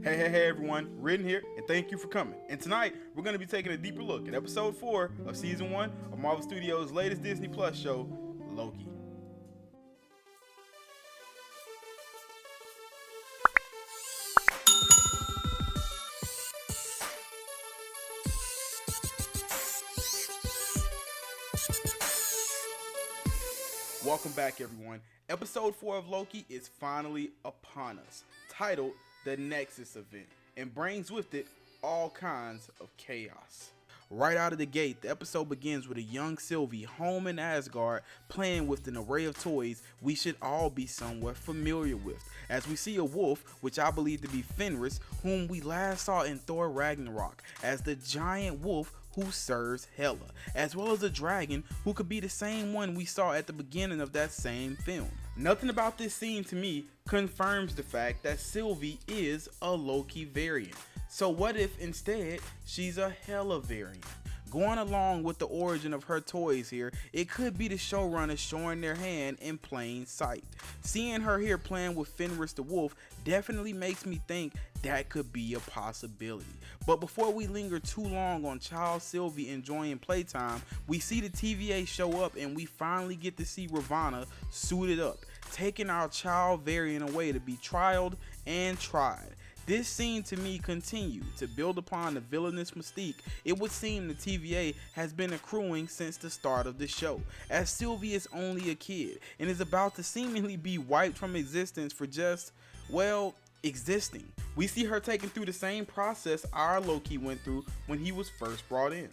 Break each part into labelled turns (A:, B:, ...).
A: Hey everyone, Ridden here, and thank you for coming. And tonight, we're going to be taking a deeper look at episode 4 of season 1 of Marvel Studios' latest Disney Plus show, Loki. Welcome back everyone. Episode 4 of Loki is finally upon us, titled The Nexus Event, and brings with it all kinds of chaos. Right out of the gate, the episode begins with a young Sylvie home in Asgard playing with an array of toys we should all be somewhat familiar with, as we see a wolf, which I believe to be Fenris, whom we last saw in Thor Ragnarok as the giant wolf who serves Hela, as well as a dragon who could be the same one we saw at the beginning of that same film. Nothing about this scene to me confirms the fact that Sylvie is a Loki variant. So what if instead she's a Hela variant? Going along with the origin of her toys here, it could be the showrunners showing their hand in plain sight. Seeing her here playing with Fenris the Wolf definitely makes me think that could be a possibility. But before we linger too long on child Sylvie enjoying playtime, we see the TVA show up and we finally get to see Ravonna suited up, taking our child variant away to be trialed and tried. This scene to me continued to build upon the villainous mystique it would seem the TVA has been accruing since the start of the show, as Sylvie is only a kid and is about to seemingly be wiped from existence for just, well, existing. We see her taken through the same process our Loki went through when he was first brought in.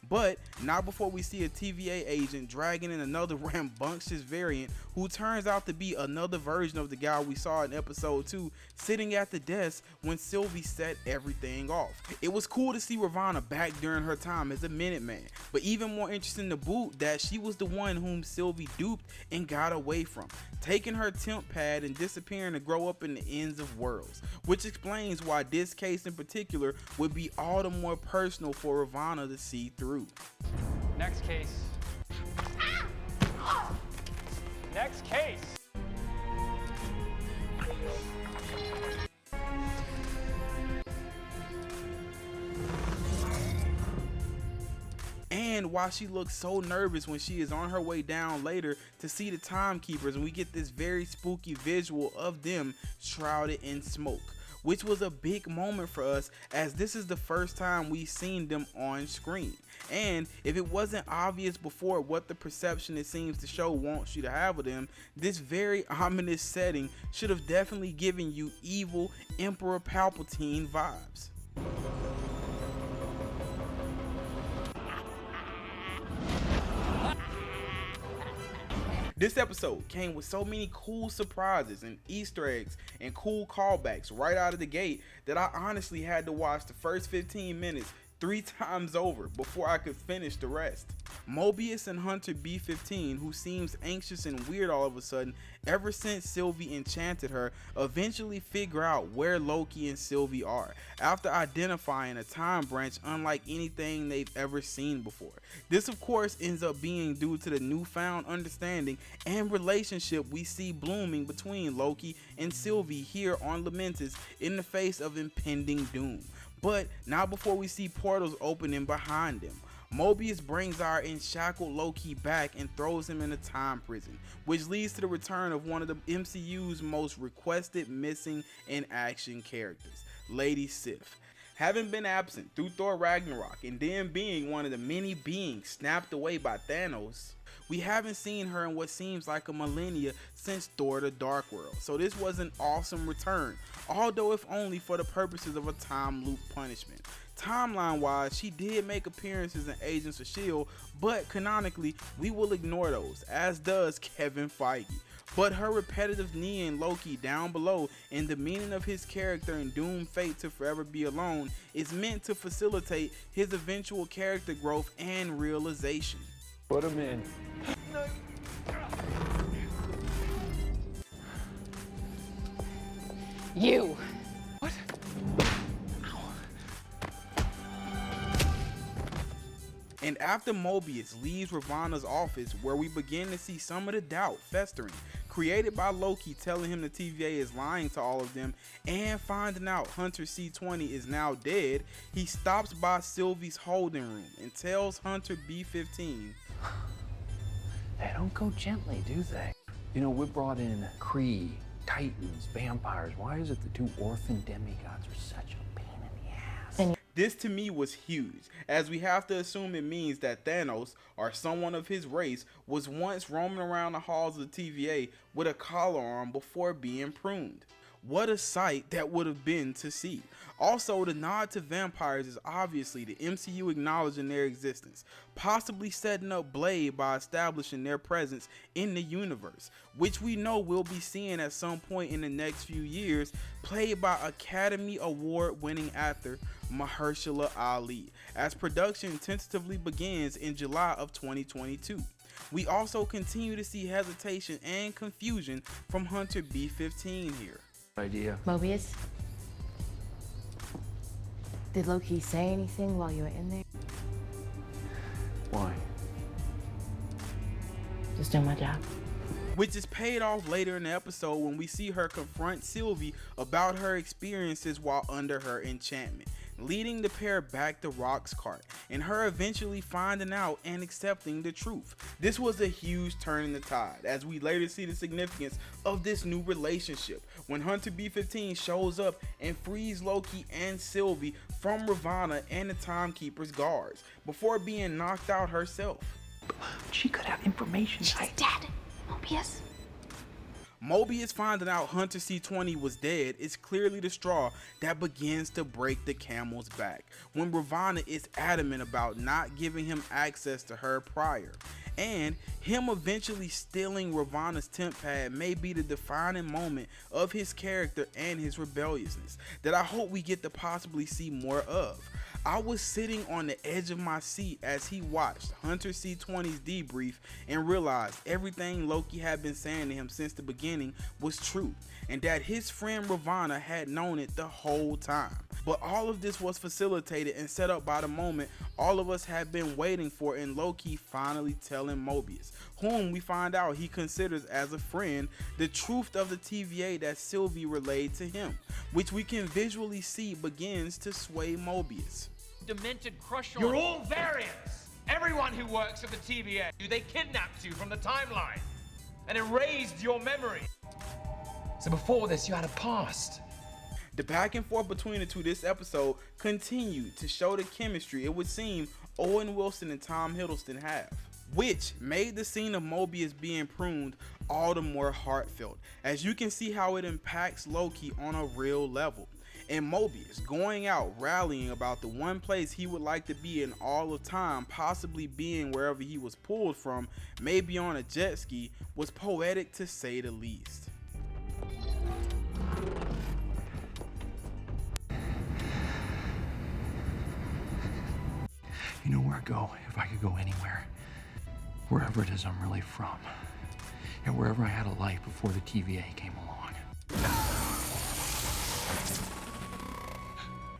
A: But not before we see a TVA agent dragging in another rambunctious variant who turns out to be another version of the guy we saw in episode 2 sitting at the desk when Sylvie set everything off. It was cool to see Ravonna back during her time as a Minuteman, but even more interesting to boot that she was the one whom Sylvie duped and got away from, taking her temp pad and disappearing to grow up in the ends of worlds, which explains why this case in particular would be all the more personal for Ravonna to see through.
B: Next case. Next case.
A: And while she looks so nervous when she is on her way down later to see the timekeepers, and we get this very spooky visual of them shrouded in smoke, which was a big moment for us as this is the first time we've seen them on screen. And if it wasn't obvious before what the perception it seems the show wants you to have of them, this very ominous setting should have definitely given you evil Emperor Palpatine vibes. This episode came with so many cool surprises and Easter eggs and cool callbacks right out of the gate that I honestly had to watch the first 15 minutes 3 times over before I could finish the rest. Mobius and Hunter B-15, who seems anxious and weird all of a sudden ever since Sylvie enchanted her, eventually figure out where Loki and Sylvie are after identifying a time branch unlike anything they've ever seen before. This of course ends up being due to the newfound understanding and relationship we see blooming between Loki and Sylvie here on Lamentis in the face of impending doom. But not before we see portals opening behind them. Mobius brings our enshackled Loki back and throws him in a time prison, which leads to the return of one of the MCU's most requested missing in action characters, Lady Sif. Having been absent through Thor Ragnarok and then being one of the many beings snapped away by Thanos, we haven't seen her in what seems like a millennia since Thor the Dark World, so this was an awesome return, although if only for the purposes of a time loop punishment. Timeline wise, she did make appearances in Agents of S.H.I.E.L.D., but canonically, we will ignore those, as does Kevin Feige. But her repetitive knee in Loki down below and the meaning of his character in doomed fate to forever be alone is meant to facilitate his eventual character growth and realization.
B: Put him in.
C: You.
B: What?
A: And after Mobius leaves Ravonna's office, where we begin to see some of the doubt festering, created by Loki telling him the TVA is lying to all of them, and finding out Hunter C-20 is now dead, he stops by Sylvie's holding room and tells Hunter B-15,
C: "They don't go gently, do they? You know, we brought in Kree, Titans, vampires. Why is it the two orphan demigods are such a pain in the ass?"
A: This to me was huge, as we have to assume it means that Thanos, or someone of his race, was once roaming around the halls of the TVA with a collar on before being pruned. What a sight that would have been to see. Also, the nod to vampires is obviously the MCU acknowledging their existence, possibly setting up Blade by establishing their presence in the universe, which we know we'll be seeing at some point in the next few years, played by Academy Award winning actor Mahershala Ali, as production tentatively begins in July of 2022. We also continue to see hesitation and confusion from Hunter B-15 here.
C: Idea.
D: Mobius? Did Loki say anything while you were in there?
C: Why?
D: Just doing my job.
A: Which is paid off later in the episode when we see her confront Sylvie about her experiences while under her enchantment, leading the pair back to Roxxcart, and her eventually finding out and accepting the truth. This was a huge turn in the tide, as we later see the significance of this new relationship when Hunter B-15 shows up and frees Loki and Sylvie from Ravonna and the Timekeeper's guards, before being knocked out herself.
C: She could have information.
D: She's dead, Mobius.
A: Mobius finding out Hunter C-20 was dead is clearly the straw that begins to break the camel's back, when Ravonna is adamant about not giving him access to her prior, and him eventually stealing Ravonna's temp pad may be the defining moment of his character and his rebelliousness that I hope we get to possibly see more of. I was sitting on the edge of my seat as he watched Hunter C-20's debrief and realized everything Loki had been saying to him since the beginning was true, and that his friend Ravonna had known it the whole time. But all of this was facilitated and set up by the moment all of us had been waiting for in Loki finally telling Mobius, whom we find out he considers as a friend, the truth of the TVA that Sylvie relayed to him, which we can visually see begins to sway Mobius.
B: Demented crush on
E: You're all variants. Everyone who works at the TVA, they kidnapped you from the timeline and erased your memory. So before this, you had a past.
A: The back and forth between the two this episode continued to show the chemistry it would seem Owen Wilson and Tom Hiddleston have, which made the scene of Mobius being pruned all the more heartfelt, as you can see how it impacts Loki on a real level. And Mobius going out rallying about the one place he would like to be in all of time, possibly being wherever he was pulled from, maybe on a jet ski, was poetic to say the least.
C: You know where I go if I could go anywhere? Wherever it is I'm really from. And wherever I had a life before the TVA came along.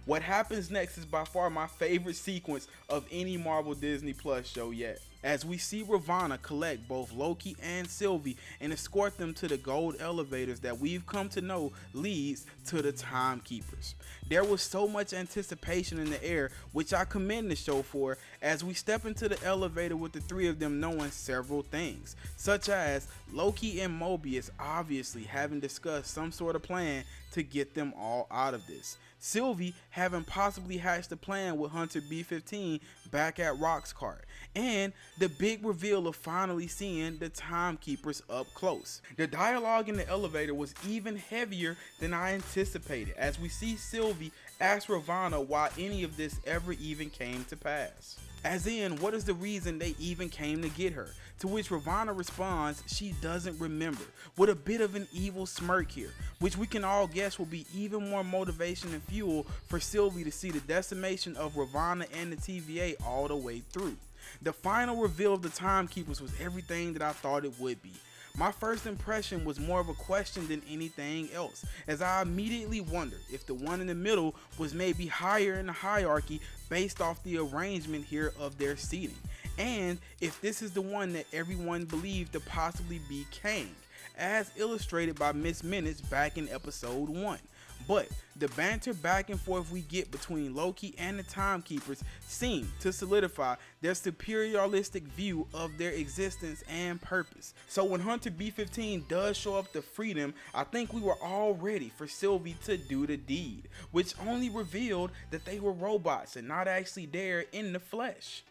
A: What happens next is by far my favorite sequence of any Marvel Disney Plus show yet, as we see Ravonna collect both Loki and Sylvie and escort them to the gold elevators that we've come to know leads to the Timekeepers. There was so much anticipation in the air, which I commend the show for, as we step into the elevator with the three of them knowing several things, such as Loki and Mobius obviously having discussed some sort of plan to get them all out of this, Sylvie having possibly hatched a plan with Hunter B-15 back at Roxxcart, and the big reveal of finally seeing the Timekeepers up close. The dialogue in the elevator was even heavier than I anticipated, as we see Sylvie ask Ravonna why any of this ever even came to pass. As in, what is the reason they even came to get her? To which Ravonna responds she doesn't remember, with a bit of an evil smirk here, which we can all guess will be even more motivation and fuel for Sylvie to see the decimation of Ravonna and the TVA all the way through. The final reveal of the Timekeepers was everything that I thought it would be. My first impression was more of a question than anything else, as I immediately wondered if the one in the middle was maybe higher in the hierarchy based off the arrangement here of their seating, and if this is the one that everyone believed to possibly be Kang, as illustrated by Miss Minutes back in episode 1. But the banter back and forth we get between Loki and the Timekeepers seem to solidify their superiorlistic view of their existence and purpose. So when Hunter B-15 does show up to free them, I think we were all ready for Sylvie to do the deed, which only revealed that they were robots and not actually there in the flesh.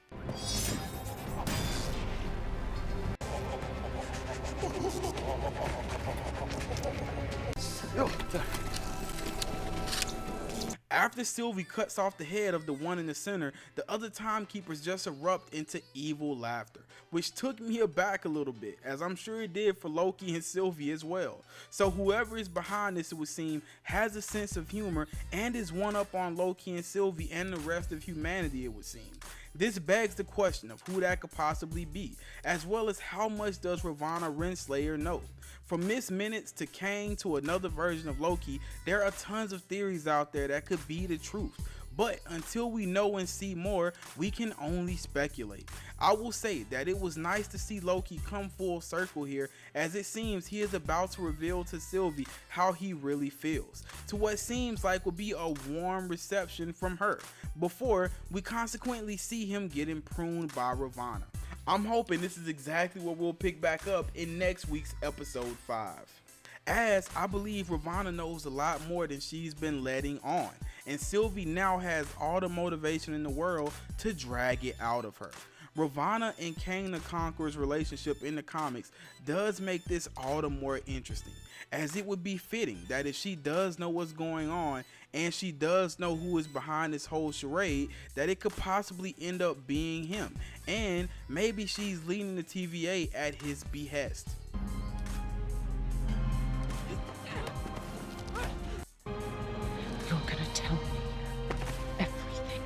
A: After Sylvie cuts off the head of the one in the center, the other Timekeepers just erupt into evil laughter, which took me aback a little bit, as I'm sure it did for Loki and Sylvie as well. So whoever is behind this, it would seem, has a sense of humor and is one up on Loki and Sylvie and the rest of humanity, it would seem. This begs the question of who that could possibly be, as well as how much does Ravonna Renslayer know. From Miss Minutes to Kang to another version of Loki, there are tons of theories out there that could be the truth. But until we know and see more, we can only speculate. I will say that it was nice to see Loki come full circle here, as it seems he is about to reveal to Sylvie how he really feels, to what seems like will be a warm reception from her, before we consequently see him getting pruned by Ravonna. I'm hoping this is exactly what we'll pick back up in next week's episode 5. As I believe Ravonna knows a lot more than she's been letting on, and Sylvie now has all the motivation in the world to drag it out of her. Ravonna and Kang the Conqueror's relationship in the comics does make this all the more interesting, as it would be fitting that if she does know what's going on and she does know who is behind this whole charade, that it could possibly end up being him, and maybe she's leading the TVA at his behest.
D: You're gonna tell me everything.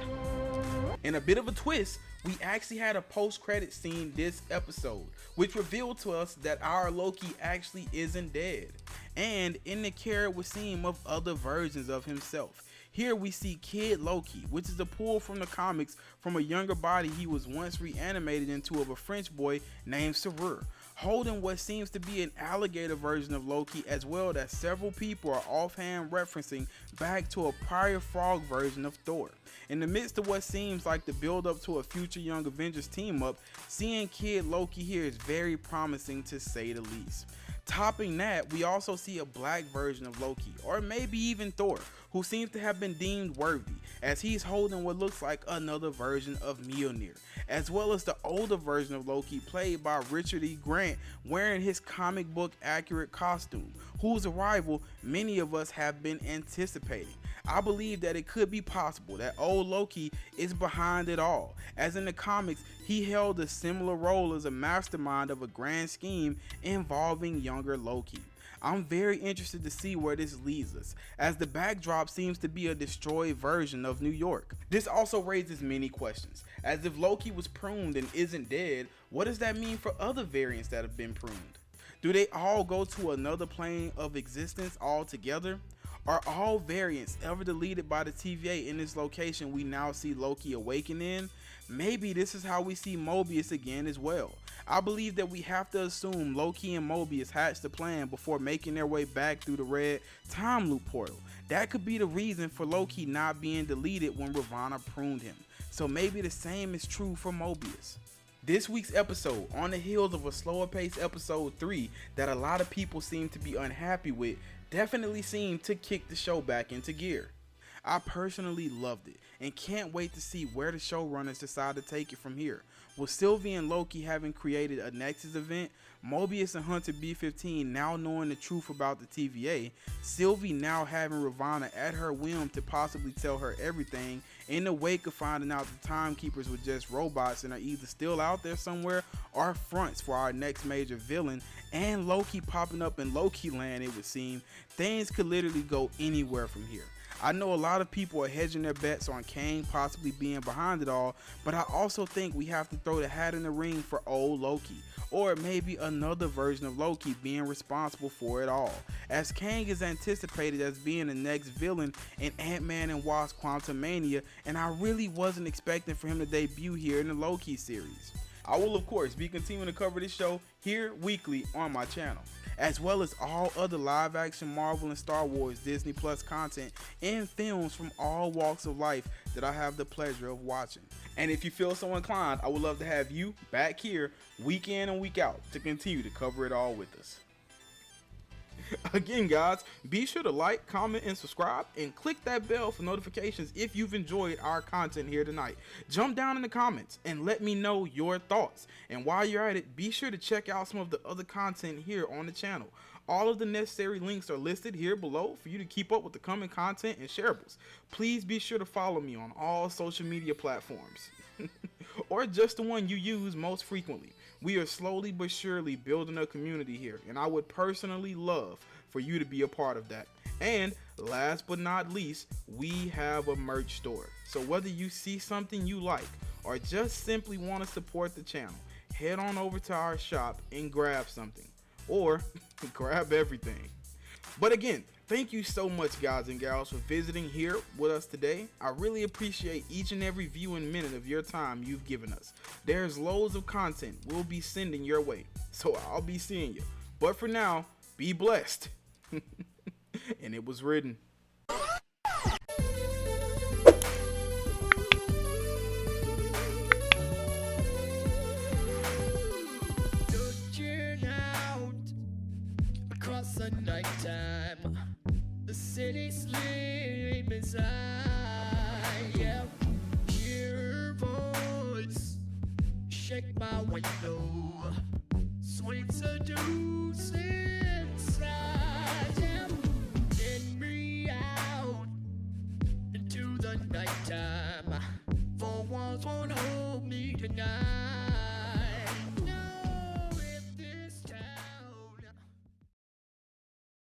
A: In a bit of a twist, we actually had a post-credit scene this episode, which revealed to us that our Loki actually isn't dead, and in the care it would seem of other versions of himself. Here we see Kid Loki, which is a pull from the comics from a younger body he was once reanimated into of a French boy named Sarur, holding what seems to be an alligator version of Loki, as well as several people are offhand referencing back to a prior frog version of Thor. In the midst of what seems like the build up to a future Young Avengers team up, seeing Kid Loki here is very promising to say the least. Topping that, we also see a black version of Loki, or maybe even Thor, who seems to have been deemed worthy, as he's holding what looks like another version of Mjolnir, as well as the older version of Loki played by Richard E. Grant wearing his comic book accurate costume, whose arrival many of us have been anticipating. I believe that it could be possible that old Loki is behind it all, as in the comics he held a similar role as a mastermind of a grand scheme involving younger Loki. I'm very interested to see where this leads us, as the backdrop seems to be a destroyed version of New York. This also raises many questions, as if Loki was pruned and isn't dead, what does that mean for other variants that have been pruned? Do they all go to another plane of existence altogether? Are all variants ever deleted by the TVA in this location we now see Loki awaken in? Maybe this is how we see Mobius again as well. I believe that we have to assume Loki and Mobius hatched the plan before making their way back through the red time loop portal. That could be the reason for Loki not being deleted when Ravonna pruned him. So maybe the same is true for Mobius. This week's episode, on the heels of a slower paced episode 3 that a lot of people seem to be unhappy with, definitely seemed to kick the show back into gear. I personally loved it and can't wait to see where the showrunners decide to take it from here. With Sylvie and Loki having created a Nexus event, Mobius and Hunter B-15 now knowing the truth about the TVA, Sylvie now having Ravonna at her whim to possibly tell her everything, in the wake of finding out the Timekeepers were just robots and are either still out there somewhere or fronts for our next major villain, and Loki popping up in Loki land, it would seem, things could literally go anywhere from here. I know a lot of people are hedging their bets on Kang possibly being behind it all, but I also think we have to throw the hat in the ring for old Loki, or maybe another version of Loki being responsible for it all, as Kang is anticipated as being the next villain in Ant-Man and Wasp Quantumania, and I really wasn't expecting for him to debut here in the Loki series. I will of course be continuing to cover this show here weekly on my channel. as well as all other live action Marvel and Star Wars Disney Plus content and films from all walks of life that I have the pleasure of watching. And if you feel so inclined, I would love to have you back here week in and week out to continue to cover it all with us. Again, guys, be sure to like, comment, and subscribe, and click that bell for notifications if you've enjoyed our content here tonight. Jump down in the comments and let me know your thoughts. And while you're at it, be sure to check out some of the other content here on the channel. All of the necessary links are listed here below for you to keep up with the coming content and shareables. Please be sure to follow me on all social media platforms, or just the one you use most frequently. We are slowly but surely building a community here, and I would personally love for you to be a part of that. And last but not least, we have a merch store. So whether you see something you like or just simply want to support the channel, head on over to our shop and grab something, or grab everything. But again, thank you so much, guys and gals, for visiting here with us today. I really appreciate each and every viewing minute of your time you've given us. There's loads of content we'll be sending your way, so I'll be seeing you. But for now, be blessed. And it was written.
F: Across the nighttime, the city sleep inside. Yeah, hear her voice, shake my window, sweet seduce inside.